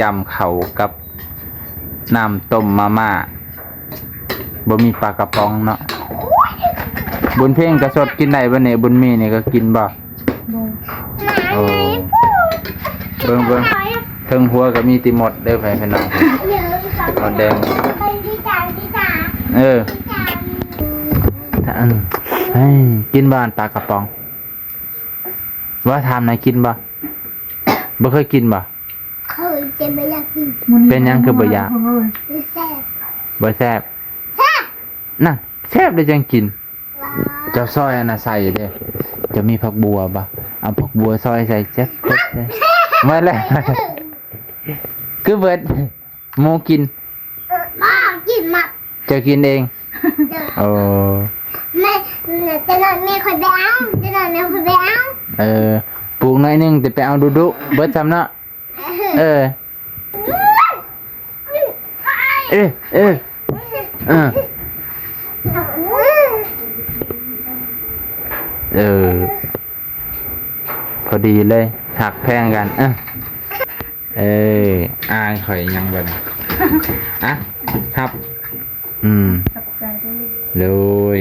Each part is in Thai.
จำเขากับน้ำต้มมาม่าบ่มีปลากระป๋องเนาะบุญเพ่งกระสดกินได้บ่เนี่ยบุญมีนี่ก็กินบ่โอ้เบิ่งเทิงหัวก็มีติหมดเด้อไปพี่น้องหมดแดงกินบ้านปลากระป๋องว่าทำไหนกินบ่เคยกินบ่เคยจะไม่อยากกินเป็นยังคือบ่อยากแซ่บบ่แซ่บน่ะแซ่บได้จังกินเจ้าซอยอันน่ะใส่เด้จะมีผักบัวบ่เอาผักบัวซอยใส่จักมาแล้วคือเบิดหมูกินมากินมาจะกินเองโอ้แม่จะนอนแม่คอยไปเอาจะนอนแม่คอยไปเอาปลูกหน่อยนึงแต่ไปเอาดุเบิดซ้ำเนาะพอดีเลยหักแพงกันอายข่อยยังบ่ครับเลย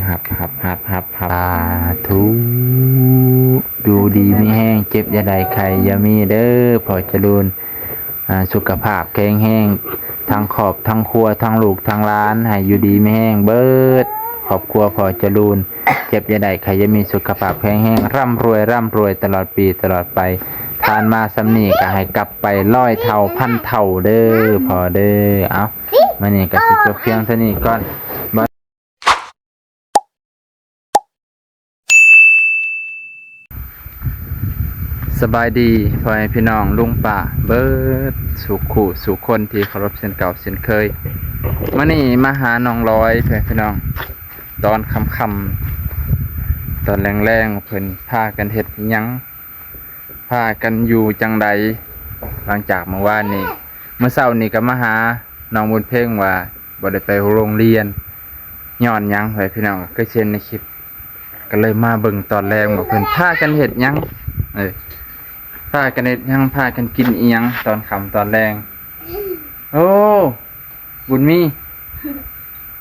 หับทุดูดีไม่แห้งเจ็บยาใดใครยามีเด้อพอจะรุนสุขภาพแข็งแห้งทั้งขอบทั้งครัวทั้งลูกทั้งร้านให้อยู่ดีไม่แห้งเบิดครอบครัวพอจะรุนเจ็บยาใดใครยามีสุขภาพแข็งแห้งร่ำรวยตลอดปีตลอดไปทานมาสำนีก็ให้กลับไป100 เท่าพันเท่าเด้อพอเด้อเอามานี่ก็สิจบเพียงเท่านี้ก่อนสบายดีพ่อแม่พี่น้องลุงป้าเบิดสู่คนที่เคารพเส้นเก่าเส้นเคยมานี่มาหาน้องร้อยพ่อแม่พี่น้องตอนค่ำตอนแรงเพิ่นพากันเฮ็ดหยังพากันอยู่จังใดหลังจากเมื่อวานนี้เมื่อเช้านี้ก็มาหาน้องบุญเพ่งว่าบ่ได้ไปโรงเรียนย้อนหยังพ่อแม่พี่น้องก็เช่นในคลิปก็เลยมาเบิ่งตอนแรงว่าเพิ่นพากันเฮ็ดหยังพากันเฮ็ดหยังพากันกินอีหยังตอนค่ำตอนแรงโอ้บุญมี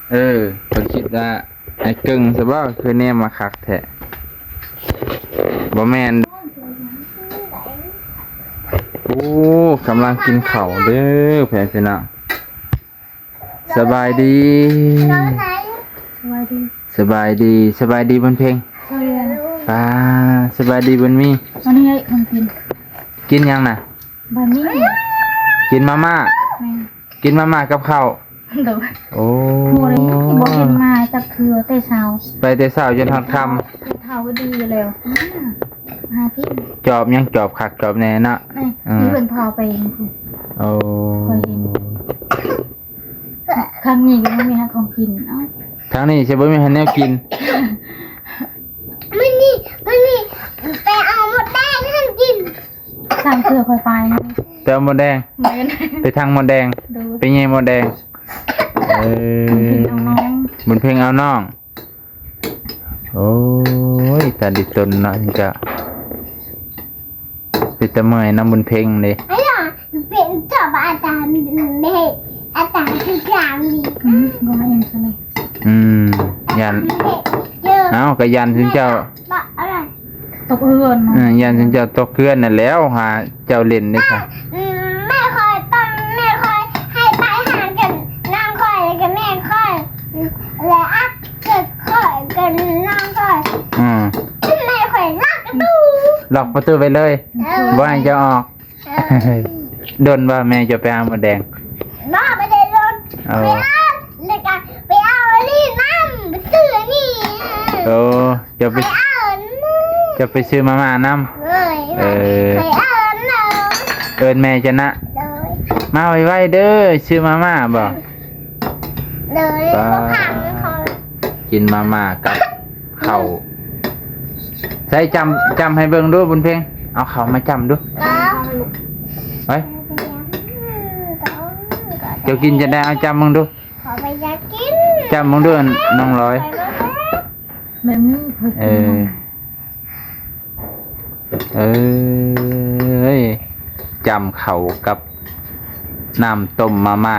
เพิ่นคิดว่าไอ้กึ่งซะบ่คือแนมมาคักแท้บ่แม่นโอ้กำลังกินข้าวเด้อแฟนพี่น้องสบายดีสบายดีบนเพลงสบายดีบนมีวันนี้คนกินยังน่ะบะหมี่กินมาม่ากับข้าวโอ้บ่เห็นมาจากเถือแต่เช้าไปแต่เช้าจนฮอดค่ำเท้าก็ดีแล้วหาพี่จอบยังจอบคักจอบแน่เนาะนี่เพิ่นพาไปโอ้ครั้งนี้ก็ไม่มีหาของกินครั้งนี้สิบ่มีให้แนวกินมันนี่ไปเอาหมดแดงให้กินทางเถือค่อยไปไปเอาหมดแดงไปทางหมดแดงไปแย่หมดแดงบุญเพ่งเอาน้องโอ้ยตาดิตนเนาะจะปิดตะเมยน้ำบุญเพ่งเลยไอ้หล่ะเป็นเจ้าบ้านอาจารย์ไม่อาจารย์คือกลางดีก็ให้ยังซะเลยยันก็ยันถึงเจ้าตกเฮือนยันถึงเจ้าตกเฮือนน่ะแล้วหาเจ้าเล่นนี่ค่ะแม่คอยให้ไปหากันน้องคอยกับแม่คอยแล้วเกิดคอยกันน้องคอยแม่คอยล็อกประตูไปเลยว่าให้เจ้าออกโดนว่าแม่จะไปเอาหมดแดงบ้าไปเลยโดนไปเอานี่น้ำซื้อนี่จะไปซื้อมาม่าน้ำเอิญแม่จะนะมาไว้เด้อซื้อมาม่าบอกกินมาม่ากับข้าวใส่จำให้เบิ่งดูบุญเพ่งเอาข้าวมาจำดูไว้เดี๋ยวกินจะได้เอาจำมึงดูจำมึงดูน้องร้อย แบบนี้เคย เอ กิน อ เอ้ยจำเขากับน้ำต้มมาม่า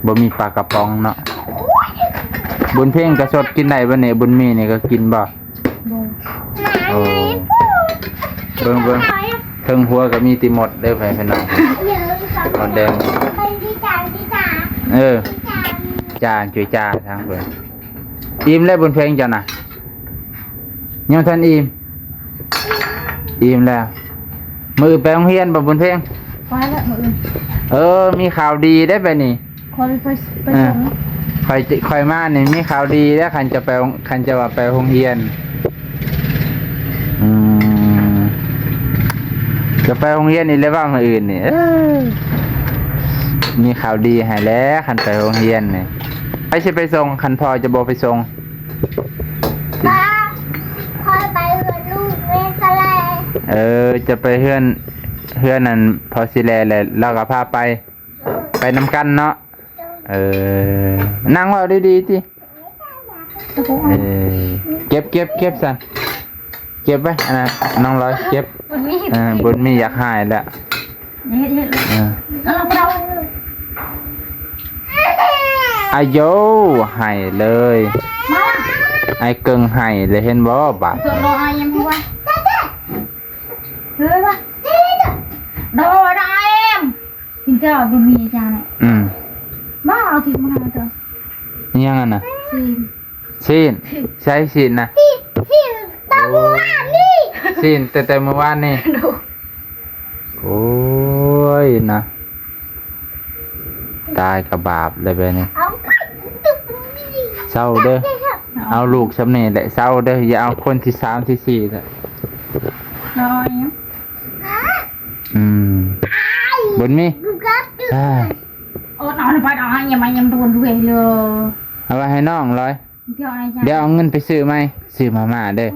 บ่มีปลากระป๋องเนาะบุญเพ่งกระสดกินได้บ่เนี่ยบุญมีนี่ก็กินบ่ บ่ โอ้เบิ่งเทิงหัวก็มีติหมดเด้อพี่น้องหมดแดง ไปที่จานที่จาน เออ จาน จานจุยจ้าทางเพิ่นอิ่มแล้วบุญเพ่งจ้ะน่ะยังทันอิ่มแล้ว มือไปโรงเรียนบ่บุญเพ่ง ไปแล้วมื้ออื่น มีข่าวดีได้ไปนี่ คอยไปส่ง ค่อยมานี่มีข่าวดีแล้วคันจะว่าไปโรงเรียนจะไปโรงเรียนนี่เลยว่ามื้ออื่นนี่มีข่าวดีให้แล้วคันไปโรงเรียนนี่ไปสิไปส่งคันพ่อจะบ่ไปส่ง ป้าคอยไปเฮือนลูกเมสแล จะไปเฮือนนั่นพอสิแลแหละเราก็พาไปนำกันเนาะนั่งเว้าดีๆติ ตะโกน เก็บสั่นเก็บไว้อันนั้นน้องร้อยเก็บ มันมี บุญมีอยากหายแล้ว เฮ็ดแล้วเรา อายุให้เลย มา ไอ้เกิงให้เลยเห็นบ่บาด ตัวรออายังบ่ว่าเฮ้ยว่าโดนอาเอ็มกินเจ้าบ่มีจานน่ะบ้าเอาทิ้งมาเถอะ นี่ยังอ่ะน่ะ ซีน ใช้ซีนนะ ที่ตะบูว่านี่ ซีนแต่เมื่อวานนี่ ดู โอ้ยนะตายกระบาปเลยไปนี่ เอาไปตุ๊บนี่ เศร้าเด้อเอาลูกสำเนียงแหละเศร้าเด้ออย่าเอาคนที่สามที่สี่เถอะ รออายัง บุญมี ลูกก็ตุ๊บ โอ้นอนไปนอนอย่ามายังโดนด้วยเลย เอาไว้ให้น้องร้อย เดี๋ยวไอ้จ้า เดี๋ยวเอาเงินไปซื้อไหมซื้อมาม่าเด้อ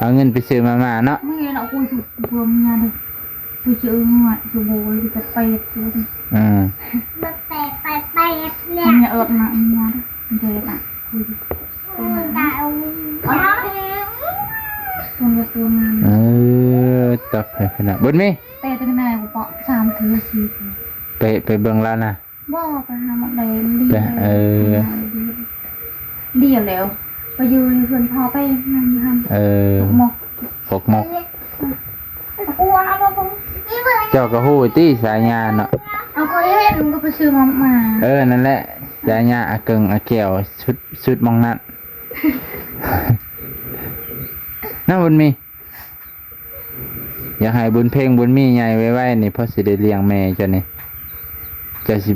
เอาเงินไปซื้อมาม่าเนาะ ไม่งั้นเราคุยถูกรวมงานเลยตัวเชื่อหน่อยตัวโบยจะไปตัวนี้ มาแปะไปเนี่ มั ย นจะเอิบมางานมันจะอ่ะคุย ตาเอา ตัวงาน ตับให้ขนาดบุญมี แต่ตัวไหนกูปะ3 คือ 4 ไปเบิ่งแล้วนะ บ่ไปหาหมดเลยเดียวแล้วไปยืนเพื่อนพอไปงานทำหมก หกโมก กลัวนะบ่ผม นี่เบอร์ เจ้าก็ฮู้ตี้สายญาเนาะ เอาไปเห็นก็ไปซื้อมา นั่นแหละสายญาอาเกิงอาแก้วชุดมองนั่น น่าบุญมีอยากให้บุญเพ่งบุญมีใหญ่ไว้นี่เพราะสิได้เลี้ยงแม่เจ้านี่เจ้าสิ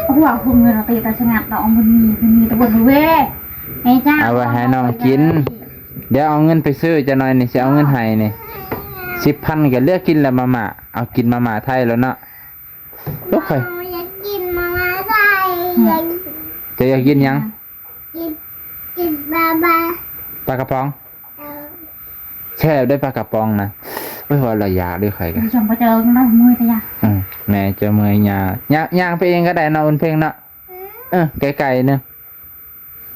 เพราะว่าคุณเงินเราไปตาชนะเราเอามันมีตะบนเว้ไอ้จ้า เอาไว้ให้น้องกิน เดี๋ยวเอาเงินไปซื้อจะหน่อยนี่สิเอาเงินให้นี่10,000ก็เลือกกินแล้วมาม่าเอากินมาม่าไทยแล้วเนาะลูกใคร อยากกินมาม่าไทยอยาก จะอยากกินหยัง กินบาบา ปลากระป๋องแช่ด้วยปลากระป๋องนะไม่พอเราอยากด้วยใครกัน ชมไปเจอน้องมือตะยา แม่เจะเมื่อยย่างไปเองก็ได้เนาะอุ่นเพ่งเนาะไกลๆเนาะ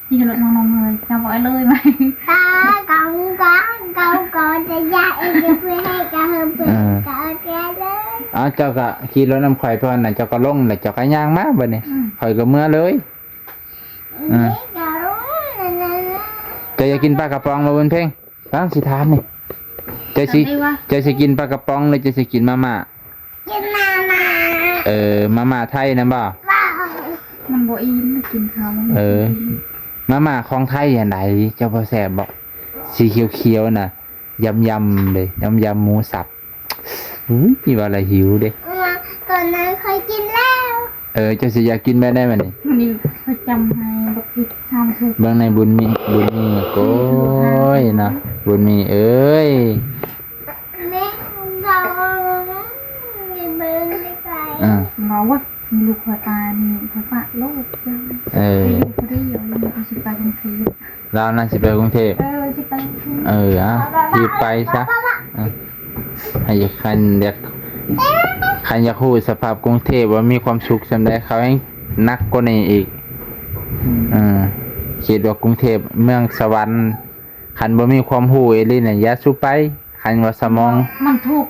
ที่รถน้องเลยจำไว้เลยไหม ตากองก็จะยากเองจะเพื่อให้กระเฮิมเพื่อจะแกเลย เจ้าก็ขี่รถน้ำข่อยเพื่อนน่ะเจ้าก็ลงแล้วเจ้าก็ย่างมาบ่เนี่ยข่อยก็เมื่อเลยจะอยากกินปลากระป๋องมาอุ่นเพ่งฟังสิถามนี่จะสิกินปลากระป๋องหรือจะสิกินมาม่า กินมาม่า มาม่าไทยนะบ่ ว้าว มันบ่อิ่มกินข้าว มาม่าของไทยอย่างไรเจ้าพ่อแสบบอกสีเขียวๆน่ะยำเลยยำหมูสับนี่ว่าอะไรหิวเด้ ก่อนนั้นเคยกินแล้ว เจ้าสิอยากกินแม่ได้มั้ยนี่ มันนี่ประจำให้บักพริก3 คือ เบิ่งในบุญมีโอ้ยนะบุญมีเอ้ย แม่เราไม่เบิ่งไม่ไป เราว่าลูกหัวตานี่พระปะโลกจังอยู่พอดีอยู่มันสิไปกรุงเทพ เราน่าสิไปกรุงเทพ สิไป รีบไปซะให้คันอยากฮู้สภาพกรุงเทพว่ามีความสุขซำใดเขาให้นักกว่านี้อีก คิดว่ากรุงเทพเมืองสวรรค์คันบ่มีความรู้อีหลีน่ะอย่าสู้ไปคันว่าสมอง มันถูก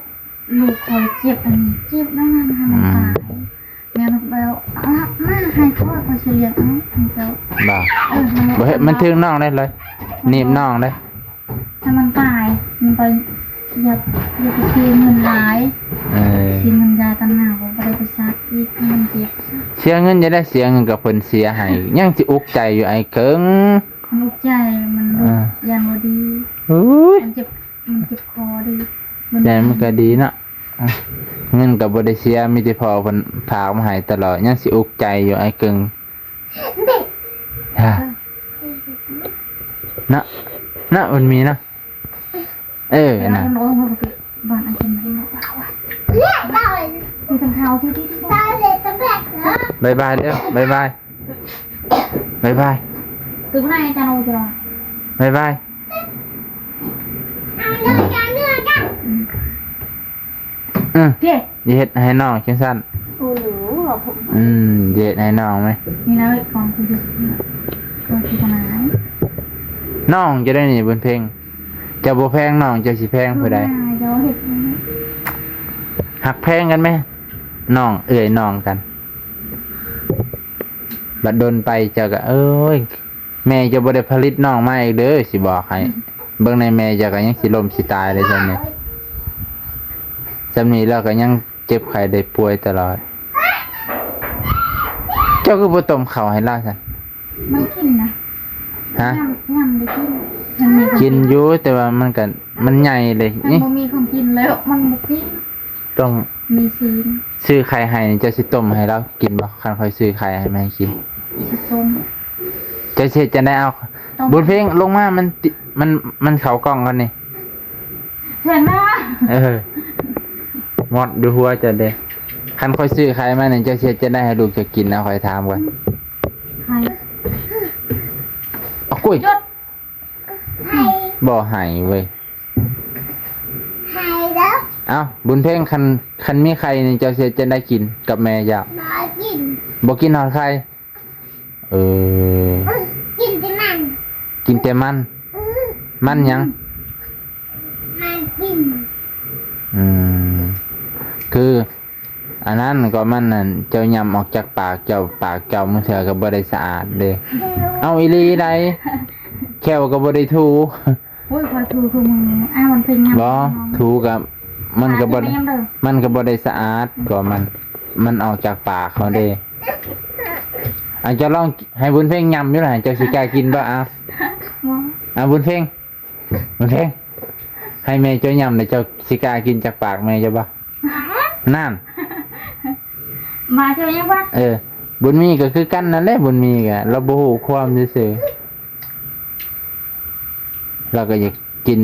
ลูกคอยเจ็บอันนี้เจ็บนั่นนั่นค่ะมันตายแม่ลูกเบลมาให้พ่อคอยเฉลี่ยเอาให้เจ้า บ่บ่เฮ็ดมันถึงน้องได้เลยหนีบน้องได้ ถ้ามันตายมันไปอย่าไปเสียเงินหลายเสียเงินยายตั้งหน้าบ่ได้ไปซักอีกมันเจ็บ เสียเงินจะได้เสียเงินกับเพิ่นเสียให้ยังสิอุกใจอยู่ไอ้เกิง ลูกใจมันยันบ่ดี อุ้ย มันเจ็บคอดี ใจมันก็ดีเนาะเงินก็บ่ได้เสียมีแต่พอเพิ่นฝากมาให้ตลอดยังสิอุกใจอยู่ไอ้เกิงฮะนะมันมีนะนะ น้องบ้านอันเป็นไม่รู้มีทางเท้าที่ บ๊ายบายเด้อบ๊ายบายคือพนักงานจะโนจะรอ บ๊ายบาย เจ๊ อย่าเฮ็ดให้น้องจังซั่น โอ้โหผม อย่าเฮ็ดให้น้องไหม นี่แล้วก่อนคุณดูก่อนคุณทนาย น้องจะได้นี่บนเพลงจะบ่แพงน้องจะสิแพงผู้ใด เดี๋ยวเห็ด หักแพงกันไหมน้องน้องกันบัดโดนไปเจ้าก็เอ้ยแม่จะบ่ได้ผลิตน้องมาอีกเด้อสิบอกให้เบิ่งในแม่เจ้าก็ยังสิล้มสิตายเลยจังนี้จำนี้แล้วก็ยังเจ็บไข้ได้ป่วยตลอดเจ้าก็บ่ต้มข้าวให้ล่าซั่น มันกินนะ ฮะ ยำได้กิกินนอยู่แต่ว่ามันใหญ่เลย มัน นี่ บ่มีของกินแล้วมันบ่กิน ต้อง มีซีน ซื้อไข่ให้นี่เจะสิต้มให้เรากินบ่คันค่อยซื้อไข่ให้แม่กิน ส้ม จะเสร็จจะได้เอาบุญเพ่งลงมามันเขากล้องกันนี่ เห็นไหม หมดดูหัวจะเด้คันค่อยซื้อไข่มานี่จะเสร็จจะได้ให้ลูกจะกินนะค่อยถามก่อน ใคร เอากุ้ย หยุด บ่ให้เว้ย ให้แล้ว เอ้าบุญเพ่งคันมีไข่นี่จะเสร็จจะได้กินกับแม่จ้ะ มากิน บ่กินนอนไข่กินที่มัน กินแต่มันหยัง มันกิน คืออันนั้นก็มันนั่นเจ้ายำออกจากปากเจ้ามือเถื่อก็บ่ได้สะอาดเด้เอาอีหลีใดแค่วก็บ่ได้ถู โอ้ยคอยคือมึงมันเป็นยัง บ่ถูกับมันก็บ่ได้สะอาดก็มันออกจากปากเขาเด้อาจจะลองให้บุญเพ่งยำอยู่ล่ะเจ้าสิกล้ากินบ่บุญเพ่งให้แม่เจ้ายำแล้วเจ้าสิกล้ากินจากปากแม่เจ้าบ่นั่น มาเจอยังวะ บุญมีก็คือกันนั่นแหละบุญมีก็เราบ่ฮู้ความซื่อๆเราก็อยากกิน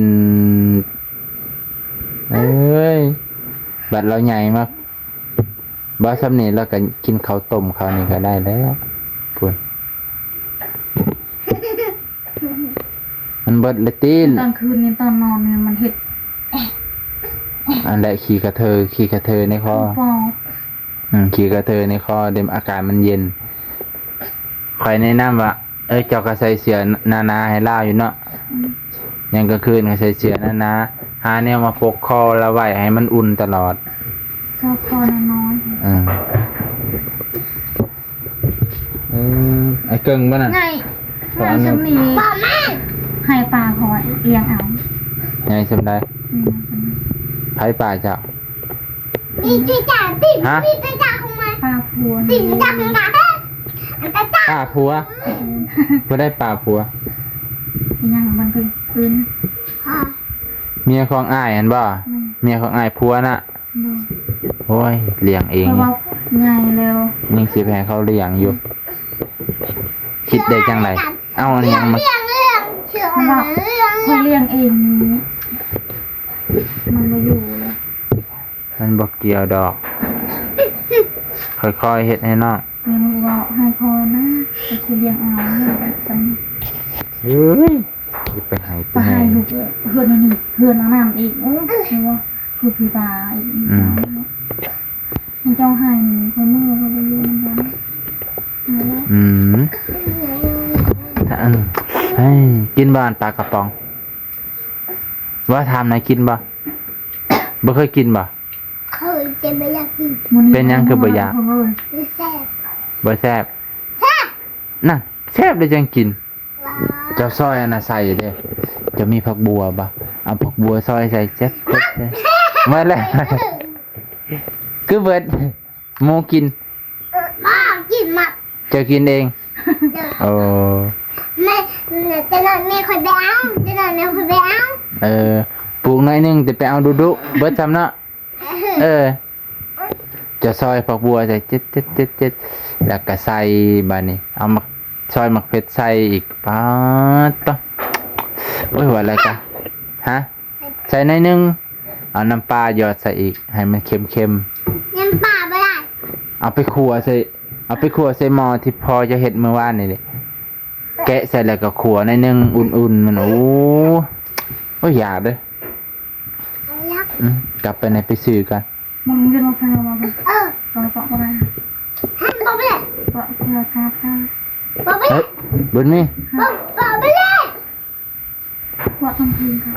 บัดเราใหญ่มากบ่ซ้ำนี่เราก็กินข้าวต้มข้าวนี่ก็ได้แล้วพุ่นมันเบิดละตีน ตอนคืนนี่ตอนนอนเนี่ยมันเห็ด อันใดขี่กระเทอในคอขี่กระเทอในคอเดี๋ยวอากาศมันเย็นคอยแนะนำว่าเจ้าก็ใส่เสื้อนาให้ล่าอยู่เนาะยังกลางคืนก็ใส่เสื้อนาหาแนวมาปกคอแล้วไว้ให้มันอุ่นตลอดชอบคอน้อยไอ้เกิงบ่น่ะไงสำนีให้ปลาหอยเลี้ยงเอา ไงสำได้ไผป่าเจ้า ตีจ่าตีจ่าของมัน ปลาพัว ตีจ่าของมัน ป่าผัวบ่ได้ป่าผัว ยังมันคือคืน เมียของอ้ายอันบ่เมียของอ้ายผัวน่ะโอ้ยเลี้ยงเอง เพราะว่าไงเร็ว ยังสิแพ้เขาเลี้ยงอยู่คิดได้จังไรเอาอันยังมา เรื่องเชื่อ เพราะว่าเขาเลี้ยงเองนี้มันมาอยู่เลย มันบอกเกี่ยวดอกค่อยๆเฮ็ดให้น้อง เลี้ยงลูกให้พอนะจะคือเลี้ยงเอาเนี่ยจัง เฮ้ยไปหายไป ไปให้ลูกเพื่อนนี่เพื่อนน้ำอีกโอ้เพราะว่าคือพี่ตาอีกให้เจ้าให้เขาเมื่อเขาไปอยู่นั่นแล้ว เฮ้ยกินบ้านปลากระป๋องว่าทำไหนกินบ่บ่เคยกินบ่ เคยจะไม่อยากกิน เป็นยังคือบ่อยาก ไม่แซ่บ บ่แซ่บ แซ่บ น่ะแซ่บเลยจังกิน ว้า เจ้าซอยอันน่ะใส่เด้จะมีผักบัวบ่เอาผักบัวซอยใส่เจ็บมาแล้วคือเบิดหมูกิน บ้ากินมาก เจะกินเองโอ้ แม่จะนอนแม่คนไปเอาจะนอนแม่คนไปเอา ปลูกหน่อยหนึงแต่ไปเอาดุๆเบิดซ้ำเนาะจะซอยผักบัวใส่เจ็ดแล้วก็ใส่บาดนี้เอามาซอยหมักเผ็ดใส่อีกป๊าดปะโอ้ยว่าอะไรกันฮะใส่หน่อยหนึงเอาน้ำปลาหยอดใส่อีกให้มันเค็ม ยังป่าไม่ได้ ๆเอาไปคั่วใส่หม้อที่พอจะเฮ็ดเมื่อวานนี่แหละแกะใส่แล้วก็คั่วหน่อยหนึงอุ่นๆมันโอ้ยอยากเด้อ เอายักษ์ กลับไปในไปซื้อกัน มันจะมาพามา เออ ปอกมา ฮันบอกไปเลย ปอกเพื่อการค่ะ บอกไปเล เฮ้ ย ยบุญมี บอกไปเลย ปอกทำพื้นค่ะ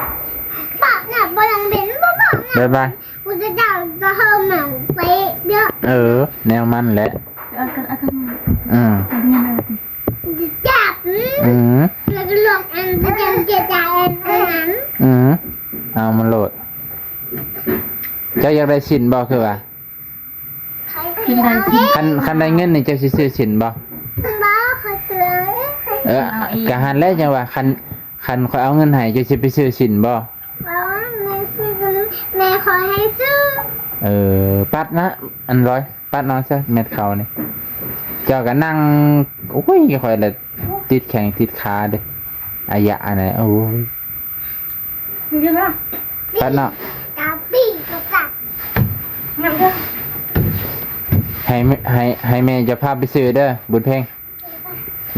บอกน่ะบอกยังเป็นบอกน่ะ บ๊ายบาย กูจะเดาจะเฮิมหนังไปเยอะ แนวมันแหละ เอากันเอากัน อืม เอาเรียนอะไรสิ จะจับ แล้วก็ลงอันจะยังเกจ่ายอันนั้น เอามันโหลดเจ้าอยากได้สินบ่คือว่า ใครคือเอาเอง คันได้เงินนี่เจ้าสิซื้อสินบ่ บอกใครคือเอาเอง กะหันแล้วจังว่าคันขอยเอาเงินให้เจ้าสิไปซื้อสินบ่ บอกแม่ซื้อแม่ขอให้ซื้อ ปัดนะอันร้อยปัดน้องซะเม็ดเขานี่เจ้าก็นั่งโอ้ยค่อยละติดแข้งติดขาเด้อายะอันไหนโอ้ย มีเยอะมาก ปัดเนาะ กาปี้ก็จับ งั้นเถอะ ให้แม่จะพาไปซื้อเด้อบุญเพ่ง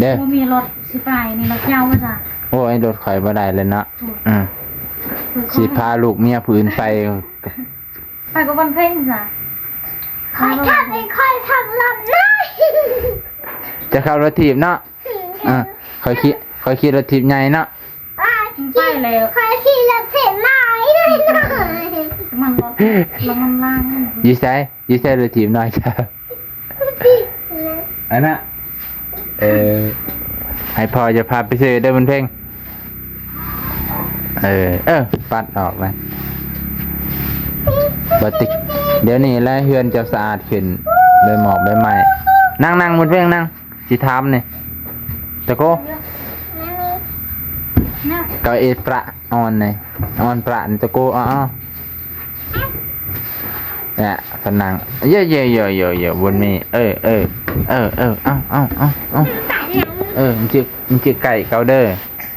เด้อ ว่ามีรถสิไปนี่รถเจ้าว่าจ้ะ โอ้ยรถข่อยบ่ได้เลยเนาะสิพาลูกเมียผู้อื่นไป ไปกับวันเพ่งจ้ะ คอยทำเป็นคอยทำลำหน้า จะเข้ารถถีบเนาะข่อยขี่รถถีบใหญ่เนาะ ไปแล้ว คอยขี่รถเข็นไม้ด้วยหน่อย มันรถแล้วมันล่าง ยี่ไซรถถีบหน่อยจ้ะอันน่ะให้พ่อจะพาไปซื้อเด้อบุญเพ่งปัดออกเลยบัดติเดี๋ยวนี้ไล่เฮือนจะสะอาดขึ้นใบหมอกใบไม้นั่งบุญเพ่งนั่งสิทำนี่ตะโก เนี่ย เกาเอประออนนี่ออนประนี่ตะโกเนี่ยพนังเยอะบนมีมันจะไก่เกาเด้อ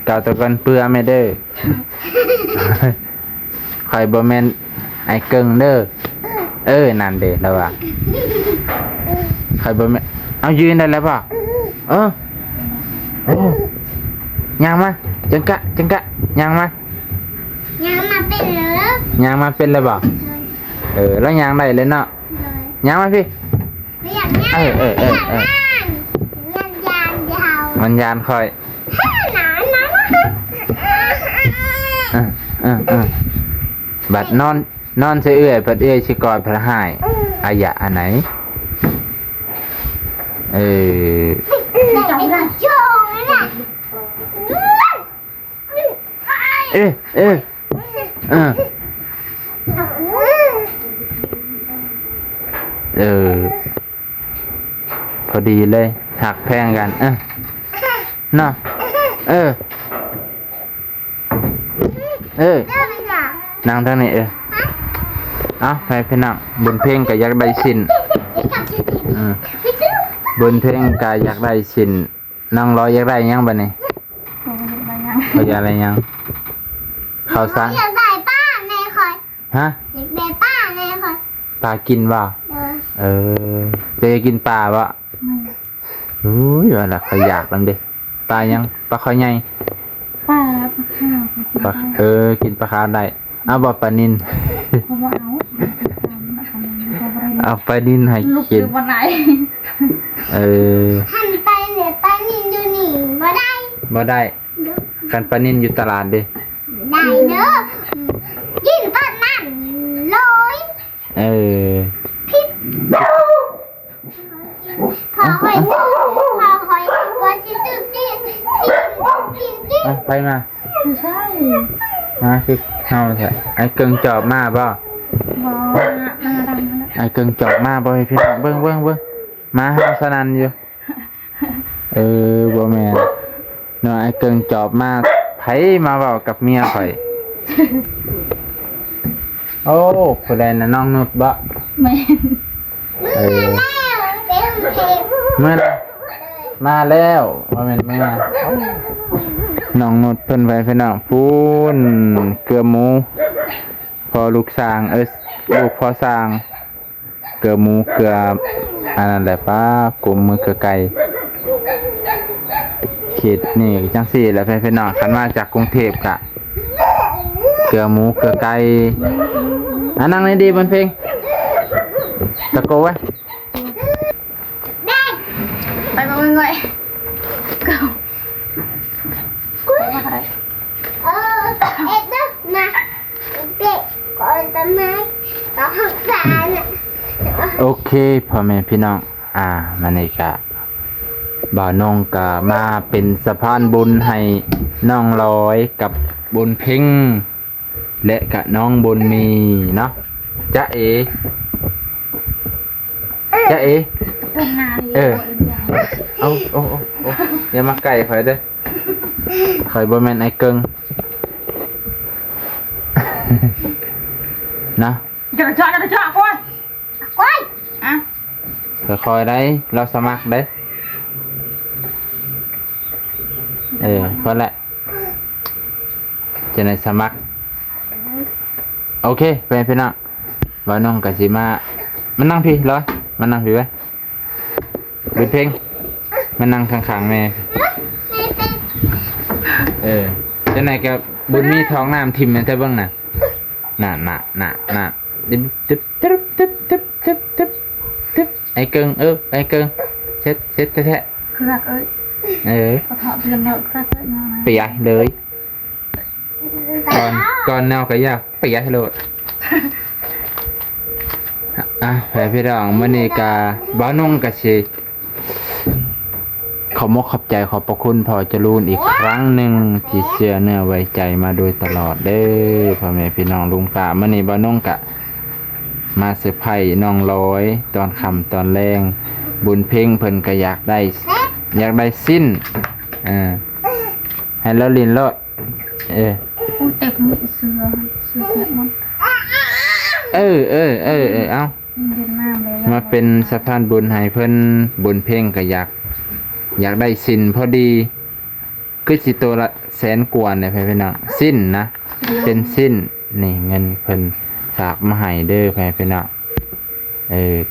เกาตะกันเปื่อไม่เด้อคอยบ่แม่นไอ้เกิงเด้อนั่นเด้แล้วว่าคอยบ่แม่นเอายืนได้แล้วป่ะยังมาจังกะยังมา ยังมาเป็นเหรอ ยังมาเป็นเลยป่ะแล้วยังได้เลยเนาะยังมาพี่ ไม่อยากนั่งไม่อยากนั่งยันยาว มันยานคอย หนาบัดนอนเสื่อยบัดสิกอดพระหายอายะอันไหนจำได้โชงนะพอดีเลยหักแพงกันเนาะนั่งทางนี้เอาไปพี่น้องบนเพลงก็อยากได้สินบนเพลงก็อยากได้สินนั่งรออยากได้ยังบ่นี่เขาอยากได้ยังเขาซะ อยากได้ป้าแม่คอย ฮะ อยากได้ป้าแม่คอย ปลากินบ่จะกินปลาบ่อุ้ยว่าล่ะเขาอยากนำเด้ปลายังปลาคอยใหญ่ ป้าข้าว ปลากินปลาคาร์ฟได้เอาบ่ปลานิล เขาบอกเอา เอาปลานิลให้ ลูก กิน คือวันไหน หันไปเหลือป้านินดูหนิบ่ได้ บ่ได้กันปลานินอยู่ตลาดดิ ได้เด้อกินตอนนั้นเลย เออ พอคอยว่าสิซื้อสิกิน เอาไปมา ไม่ใช่ มาคือเฮาแท้ไอ้เกิงจอบมาบ่ บอมาดำแล้ว ไอ้เกิงจอบมาบ่ให้พี่น้องเบิ่งมาเฮาสนั่นอยู่เออบ่แม่นเนาะไอ้เกิงจอบมาไผมาเว้ากับเมียข่อยโอ้ผู้ใดน่ะน้องนุชบ่ ไม่ เออ แล้วเต็มเพลง เมื่อน่ะมาแล้วบ่แม่นเมื่อน้องนุชเพิ่นไว้พี่น้องพูนเกลือหมูพอลูกสร้างลูกพอสร้างเกลือหมูเกลืออันนั้นแหละป้ากลุ่มมือเกลือไก่ขีดนี่จังซี่แหละพี่น้องคันมาจากกรุงเทพกะเกลือหมูเกลือไก่นั่งให้ดีบนเพลงตะโกไว้ ไปมาเงยเก่า เอ็ดนะมาเด็กก่อนทำไมต้องหักษาเนี่ย โอเคพ่อแม่พี่น้องมานี่กะบ่าวนงกะมาเป็นสะพานบุญให้น้องร้อยกับบุญเพ่งและกะน้องบุญมีเนาะจ๊ะเอ เป็นนาดี เอาอย่ามาไก่ข่อยเด้อข่อยบ่แม่นไอ้เกิง นะ จะจ่อก่อนอ่ะ ค่อยๆได้เราสมัครได้พอละจะได้สมัครโอเคไปพี่น้องบ่าวน้องกะสิมานั่งพี่ร้อยมานั่งพี่ไว้บิดเพลงมานั่งข้างๆแม่จะไหนกับบุญมีท้องน้ำทิมมันจะเบิ่งน่ะน่ะดิบตึ๊บไอ้เกิงไอ้เกิงเช็ดแท้ ครักกระเทาะเปลี่ยนเนอะครักมา เปียเลยก่อนแนวก็ยากเปียโลดแผ่พี่น้องมื้อนี้กะบ้านุ่งกะสิขอมกขอบใจขอบพระคุณพ่อจรูนอีกครั้งหนึ่งที่เชื่อเนื้อไว้ใจมาโดยตลอดเด้อพ่อแม่พี่น้องลุงป้ามื้อนี้บ้านุ่งกะมาเซอร์ไพรส์น้องร้อยตอนค่ำตอนแรงบุญเพ่งเพิ่นก็อยากได้สิ้นให้แล้วลินแล้วอุ้ยเต็มมือเสือเปียกหมดเอาเย็นมากเลย มาเป็นสะพานบุญให้เพิ่นบุญเพ่งก็อยากได้สิ้นพอดีคือสิตัวละ100,000กว่าเนี่ยพี่น้องสิ้นนะเป็นสิ้นนี่เงินเพิ่นฝากมาให้เด้อพี่น้อง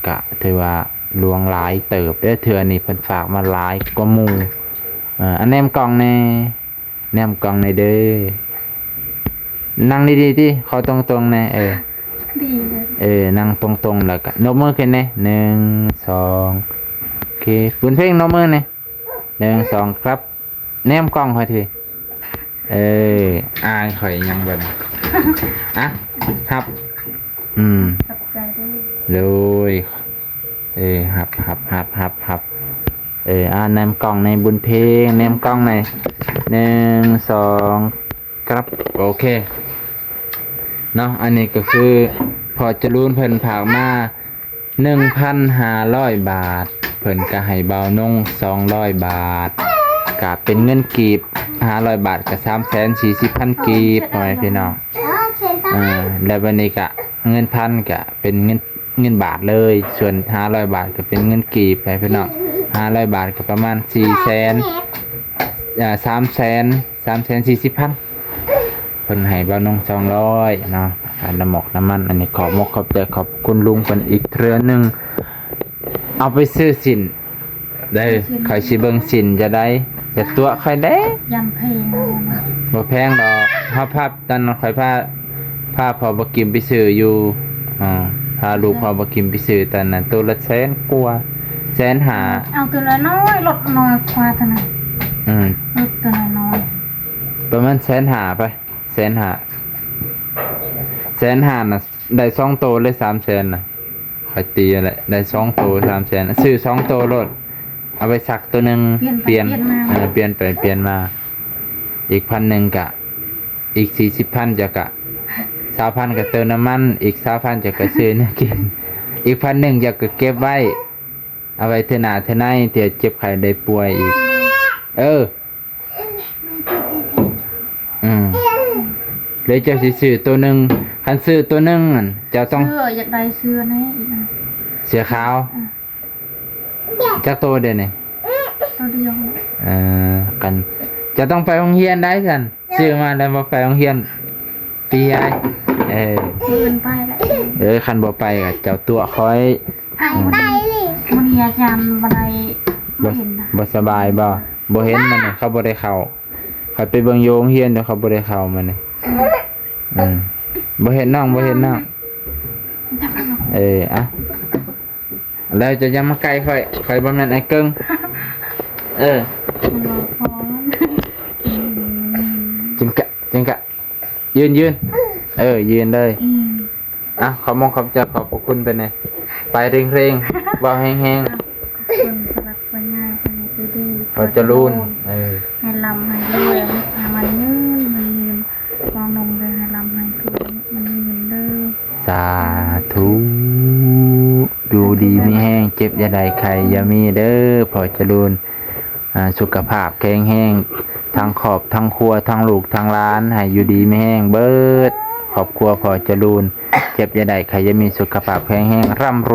กะถือว่าหลวงหลายเติบเด้อเทื่อนี่เพิ่นฝากมาหลายกว่าหมู่อันแนมกล่องแนมกล่องในเด้อนั่งดีๆติเขาตรงๆแน่ดีเลย นั่งตรงๆแล้วก็นบมือขึ้นแน่1 2โอเคบุญเพ่งนบมือแน่1 2ครับแนมกล้องค่อยทีอายข่อยยังเบิ่นครับขอบใจด้วย เลยครับแนมกล้องในบุญเพลงแนมกล้องใน1 2ครับโอเคเนาะอันนี้ก็คือพอจะรุ่นเพิ่นผากมา 1,500 บาทเพิ่นก็ให้เบานง200 บาทก็เป็นเงินกีบ500 บาทก็340,000 กีบพ่อแม่พี่น้องแล้ววันนี้ก็เงินพันก็เป็นเงินบาทเลยส่วน500 บาทก็เป็นเงินกีบไปพี่น้อง500 บาทก็ประมาณ340,000เพิ่นให้บ่าวน้อง200เนาะค่าน้ำหมอกน้ำมันอันนี้ขอบใจขอบคุณลุงเพิ่นอีกเทื่อนึงเอาไปซื้อสินได้ใครสิเบิ่งสินจะได้จะตัวใครได้ยันเพลงบ่แพงดอกภาพตอนนั้นค่อยพาพอบ่กิมไปซื้ออยู่พาลูกพอบ่กิมไปซื้อตอนนั้นตัวละ100,000กว่า150,000เอาตัวละน้อยลดน้อยกว่าเท่านั้นลดตัวน้อย ประมาณ150,000ไป150,000น่ะได้2โตเลย300,000น่ะไปตีอะไรได้2โต300,000ซื้อ2โตรถเอาไปสักตัวหนึงเปลี่ยนเปลี่ยนไปเปลี่ยนมาอีก1,000กะอีก40,000จะกะ20,000ก็เติมน้ำมันอีก20,000จะก็ซื้อเนื้อกินอีก1,000จะก็เก็บไว้เอาไว้เทื่อหน้าเทื่อในเดี๋ยวเจ็บไข้ได้ป่วยอีกเลยเจ้าสิซื้อตัวหนึงคันซื้อตัวหนึงนั่นเจ้าต้อง เสื้ออยากได้เสื้อแน่อีกนะ เสียขาวจักโตเด้นี่ ตัวเดียว กันจะต้องไปโรงเรียนได้กันซื้อมาแล้วบ่ไปโรงเรียนฟรีไอ้เกินไปแล้ว คันบ่ไปก็เจ้าตัวคอย ไปเลย มันมีอาจารย์บันไดไม่เห็นนะ บ่สบายบ่เห็นมันนี่เขาบ่ได้เข้าเขาไปเบิ่งโยงเรียนเดี๋ยวเขาบ่ได้เข้ามันนี่บ่เห็นน้องบ่เห็นน้องอ่ะแล้วจะยังมาไกลค่อยบ่แม่นไอ้เกิงมันรอพอ จิงกะยืนยืนเลยขอบขอบใจขอบพระคุณไปไหนไปเร่งว่าแห้งคนสลับคนง่ายคนใจดี พอจะรุ่นให้ลำให้รวยให้มันยืนมองนมเลยให้ลำให้รวยมันยืนเลย สาธุอยู่ดีมีแห้งเจ็บอย่าใดใครอย่ามีเด้อพอจะรุ่นสุขภาพแข็งแห้งทั้งครอบทั้งครัวทั้งลูกทั้งร้านให้อยู่ดีมีแห้งเบิดครอบครัวพอจะรุ่นเจ็บอย่าใดใครอย่ามีสุขภาพแข็งแห้งร่ำร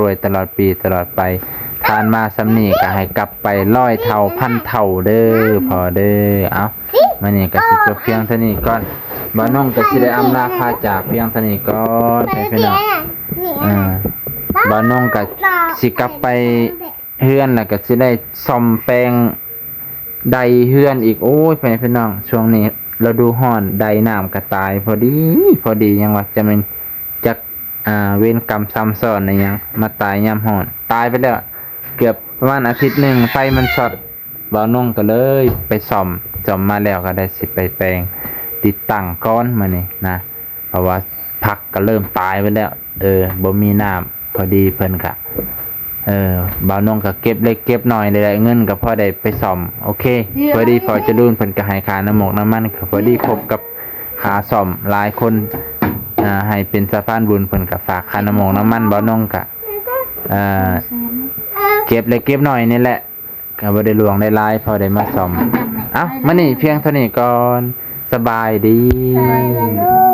วยตลอดปีตลอดไปทานมาสำนีก็ให้กลับไป100 เท่าพันเท่าเด้อพอเด้อมานี่ก็สิจบเพียงเท่านี้ก่อนบ่น้องก็สิได้อำลาพาจากเพียงเท่านี้ก่อนพี่น้องบ่น้องก็สิกลับไปเฮือนแล้วก็สิได้ซ่อมแปลงใดเฮือนอีกโอ้ยพี่น้องช่วงนี้เราดูฮ้อนใดน้ำก็ตายพอดียังว่าจะเป็นจักเวรกรรมซ้ำซ้อนอะไรยังมาตายยามฮ้อนตายไปแล้วเกือบประมาณอาทิตย์หนึ่งไฟมันช็อตบ่าวนุ่งก็เลยไปซ่อมมาแล้วก็ได้สิไปแปลงติดตั้งก้อนมานี่นะเพราะว่าผักก็เริ่มตายไปแล้วบ่มีน้ำพอดีเพิ่นก็บ่าวนุ่งก็เก็บเล็กเก็บน้อยได้เงินก็พอได้ไปซ่อมโอเคพอดีพอจะรุ่นเพิ่นก็ให้ค่าน้ำมันก็พอดีครบกับค่าซ่อมหลายคนให้เป็นสะพานบุญเพิ่นก็ฝากค่าน้ำมันบ่าวนุ่งก็เก็บเล็กเก็บน้อยนี่แหละก็บ่ได้หลวงได้หลายพอได้มาซ่อมมื้อนี้เพียงเท่านี้ก่อนสบายดี ไปเลย